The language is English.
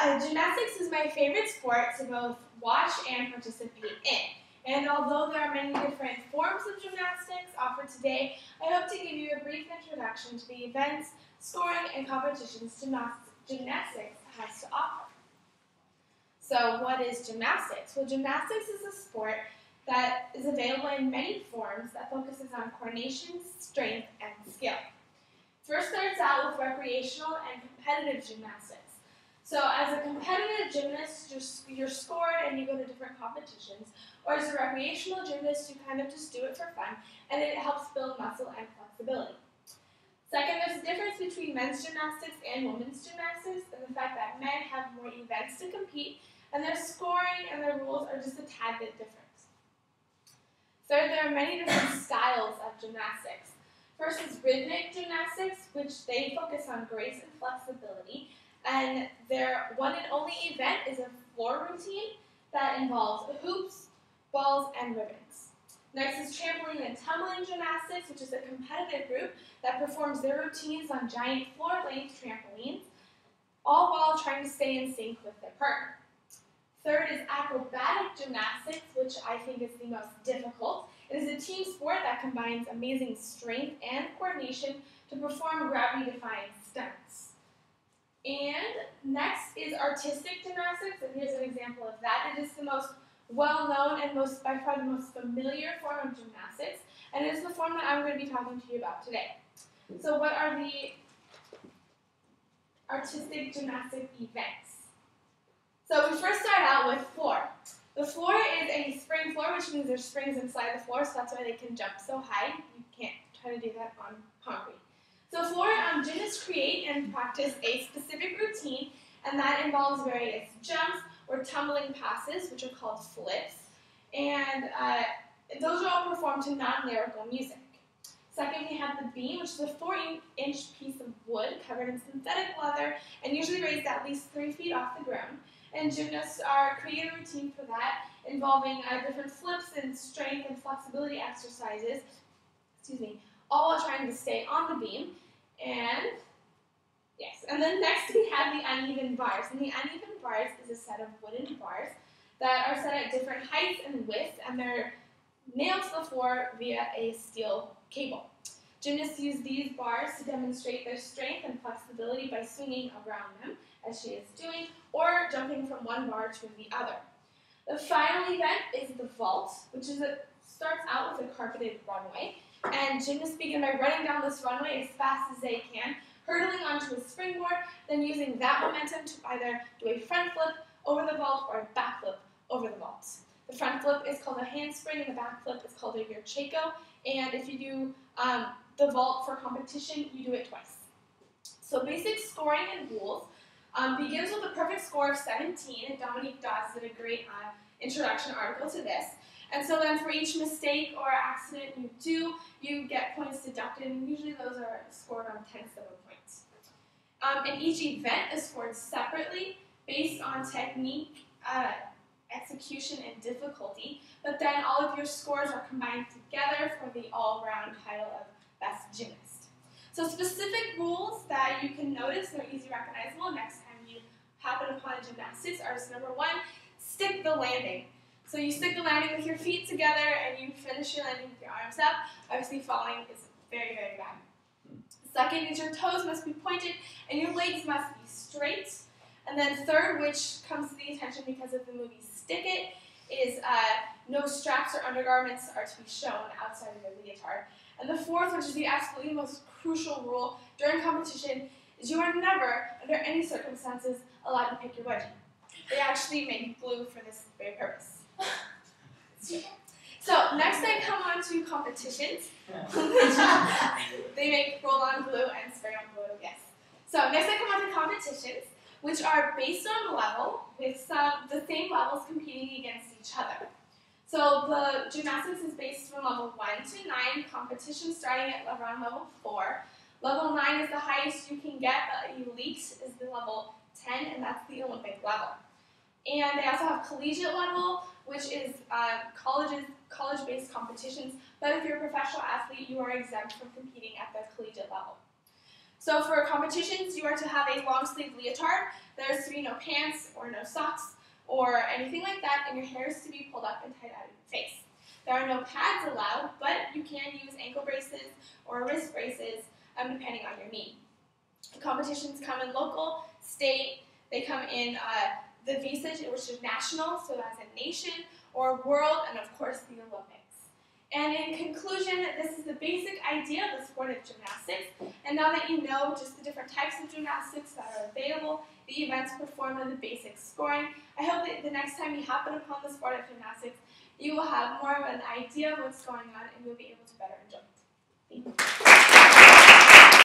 Gymnastics is my favorite sport to both watch and participate in. And although there are many different forms of gymnastics offered today, I hope to give you a brief introduction to the events, scoring, and competitions gymnastics has to offer. So what is gymnastics? Well, gymnastics is a sport that is available in many forms that focuses on coordination, strength, and skill. First starts out with recreational and competitive gymnastics. So as a competitive gymnast, you're scored and you go to different competitions. Or as a recreational gymnast, you kind of just do it for fun, and it helps build muscle and flexibility. Second, there's a difference between men's gymnastics and women's gymnastics, and the fact that men have more events to compete, and their scoring and their rules are just a tad bit different. Third, there are many different styles of gymnastics. First is rhythmic gymnastics, which they focus on grace and flexibility, and their one and only event is a floor routine that involves hoops, balls, and ribbons. Next is trampoline and tumbling gymnastics, which is a competitive group that performs their routines on giant floor-length trampolines, all while trying to stay in sync with their partner. Third is acrobatic gymnastics, which I think is the most difficult. It is a team sport that combines amazing strength and coordination to perform gravity-defying stunts. And next is artistic gymnastics, and here's an example of that. It is the most well-known and by far the most familiar form of gymnastics, and it is the form that I'm going to be talking to you about today. So what are the artistic gymnastic events? So we first start out with floor. The floor is a spring floor, which means there's springs inside the floor, so that's why they can jump so high. You can't try to do that on concrete. So floor, gymnasts create and practice a specific routine, and that involves various jumps or tumbling passes, which are called flips, and those are all performed to non-lyrical music. Second, we have the beam, which is a 4-inch piece of wood covered in synthetic leather and usually raised at least 3 feet off the ground. And gymnasts are creating a routine for that, involving different flips and strength and flexibility exercises, all while trying to stay on the beam. And then next we have the uneven bars. And the uneven bars is a set of wooden bars that are set at different heights and widths, and they're nailed to the floor via a steel cable. Gymnasts use these bars to demonstrate their strength and flexibility by swinging around them, as she is doing, or jumping from one bar to the other. The final event is the vault, which starts out with a carpeted runway, and gymnasts begin by running down this runway as fast as they can, hurdling onto a springboard, then using that momentum to either do a front flip over the vault or a back flip over the vault. The front flip is called a handspring, and the back flip is called a yorcheco, and if you do the vault for competition, you do it twice. So basic scoring and rules begins with a perfect score of 17, and Dominique Dawes did a great introduction article to this. And so then for each mistake or accident you do, you get points deducted, and usually those are scored on tenths of a point. And each event is scored separately based on technique, execution, and difficulty, but then all of your scores are combined together for the all-round title of Best Gymnast. So specific rules that you can notice and are easy recognizable next time you happen upon a gymnastics are number 1, stick the landing. So you stick the landing with your feet together and you finish your landing with your arms up. Obviously falling is very, very bad. Second is your toes must be pointed and your legs must be straight. And then third, which comes to the attention because of the movie Stick It, is no straps or undergarments are to be shown outside of your leotard. And the fourth, which is the absolutely most crucial rule during competition, is you are never, under any circumstances, allowed to pick your wedgie. They actually make glue for this very purpose. So next I come on to competitions. They make roll-on glue and spray-on glue, yes. So next I come on to competitions, which are based on level, with the same levels competing against each other. So the gymnastics is based from level 1 to 9, competition starting at around level 4. Level 9 is the highest you can get, but elite is the level 10, and that's the Olympic level. And they also have collegiate level, which is college-based competitions, but if you're a professional athlete, you are exempt from competing at the collegiate level. So for competitions, you are to have a long sleeve leotard. There's to be no pants or no socks or anything like that, and your hair is to be pulled up and tied out of your face. There are no pads allowed, but you can use ankle braces or wrist braces depending on your need. The competitions come in local, state, they come in the VSIG, which is national, so as a nation, or world, and of course the Olympics. And in conclusion, this is the basic idea of the sport of gymnastics. And now that you know just the different types of gymnastics that are available, the events performed, and the basic scoring, I hope that the next time you happen upon the sport of gymnastics, you will have more of an idea of what's going on and you'll be able to better enjoy it. Thank you.